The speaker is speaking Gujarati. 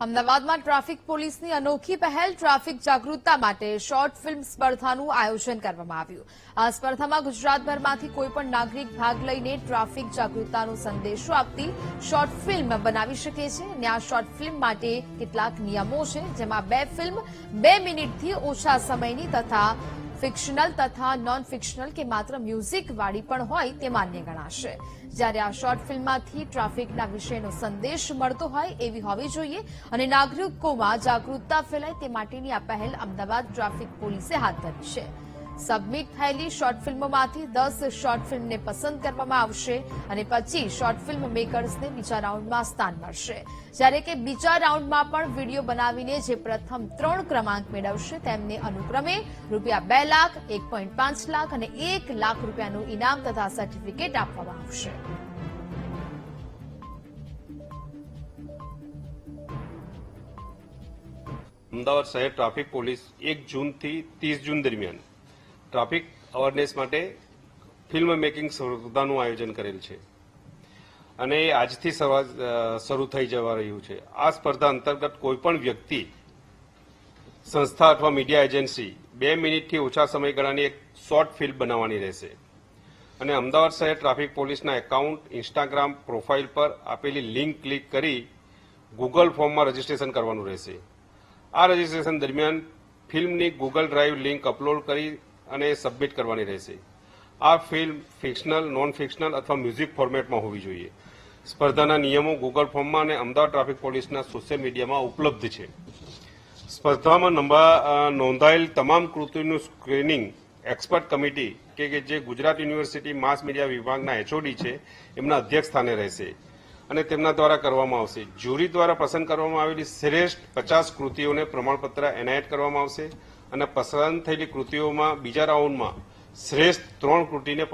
અમદાવાદમાં ટ્રાફિક પોલીસની અનોખી પહેલ ટ્રાફિક જાગૃતતા માટે શોર્ટ ફિલ્મ સ્પર્ધાનું આયોજન કરવામાં આવ્યું. આ સ્પર્ધામાં ગુજરાતભરમાંથી કોઈપણ નાગરિક ભાગ લઈને ટ્રાફિક જાગૃતતાનો સંદેશો આપતી શોર્ટ ફિલ્મ બનાવી શકે છે. અને આ શોર્ટ ફિલ્મ માટે કેટલાક નિયમો છે, જેમાં બે ફિલ્મ 2 મિનિટથી ઓછા સમયની તથા ફિક્શનલ તથા નોન ફિક્શનલ કે માત્ર મ્યુઝિક વાળી પણ હોય તે માન્ય ગણાશે. જ્યારે આ શોર્ટ ફિલ્મમાંથી ટ્રાફિકના વિષયનો સંદેશ મળતો હોય એવી હોવી જોઈએ અને નાગરિકોમાં જાગૃતતા ફેલાય તે માટેની આ પહેલ અમદાવાદ ટ્રાફિક પોલીસે હાથ ધરી છે. સબમિટ થયેલી શોર્ટ ફિલ્મોમાંથી 10 શોર્ટ ફિલ્મને પસંદ કરવામાં આવશે અને પછી શોર્ટ ફિલ્મ મેકર્સને બીજા રાઉન્ડમાં સ્થાન મળશે. જ્યારે કે બીજા રાઉન્ડમાં પણ વિડીયો બનાવીને જે પ્રથમ 3 ક્રમાંક મેળવશે તેમને અનુક્રમે ₹2 લાખ, 1.5 લાખ અને 1 લાખ રૂપિયાનું ઇનામ તથા સર્ટિફિકેટ આપવામાં આવશે. અમદાવાદ શહેર ટ્રાફિક પોલીસ 1 જૂનથી 30 જૂન દરમિયાન ટ્રાફિક અવેરનેસ માટે ફિલ્મ મેકિંગ સ્પર્ધાનું આયોજન કરેલ છે અને એ આજથી શરૂ થઈ જવા રહ્યું છે. આ સ્પર્ધા અંતર્ગત કોઈપણ વ્યક્તિ, સંસ્થા અથવા મીડિયા એજન્સી 2 મિનિટથી ઓછા સમયગાળાની એક શોર્ટ ફિલ્મ બનાવવાની રહેશે અને અમદાવાદ શહેર ટ્રાફિક પોલીસના એકાઉન્ટ, ઇન્સ્ટાગ્રામ પ્રોફાઇલ પર આપેલી લિંક ક્લિક કરી ગૂગલ ફોર્મમાં રજીસ્ટ્રેશન કરવાનું રહેશે. આ રજીસ્ટ્રેશન દરમિયાન ફિલ્મની ગૂગલ ડ્રાઈવ લિંક અપલોડ કરી અને સબમિટ કરવાની રહેશે. આ ફિલ્મ ફિક્શનલ, નોન ફિક્શનલ અથવા મ્યુઝિક ફોર્મેટમાં હોવી જોઈએ. સ્પર્ધાના નિયમો ગૂગલ ફોર્મમાં અને અમદાવાદ ટ્રાફિક પોલીસના સોશિયલ મીડિયામાં ઉપલબ્ધ છે. સ્પર્ધામાં નોંધાયેલ તમામ કૃતિનું સ્ક્રીનિંગ એક્સપર્ટ કમિટી કે જે ગુજરાત યુનિવર્સિટી માસ મીડિયા વિભાગના HOD છે એમના અધ્યક્ષ સ્થાને રહેશે અને તેમના દ્વારા કરવામાં આવશે. જ્યુરી દ્વારા પસંદ કરવામાં આવેલી શ્રેષ્ઠ 50 કૃતિઓને પ્રમાણપત્ર એનાયત કરવામાં આવશે અને પસંદ થયેલી કૃતિઓમાં બીજા રાઉન્ડમાં શ્રેષ્ઠ 3 કૃતિને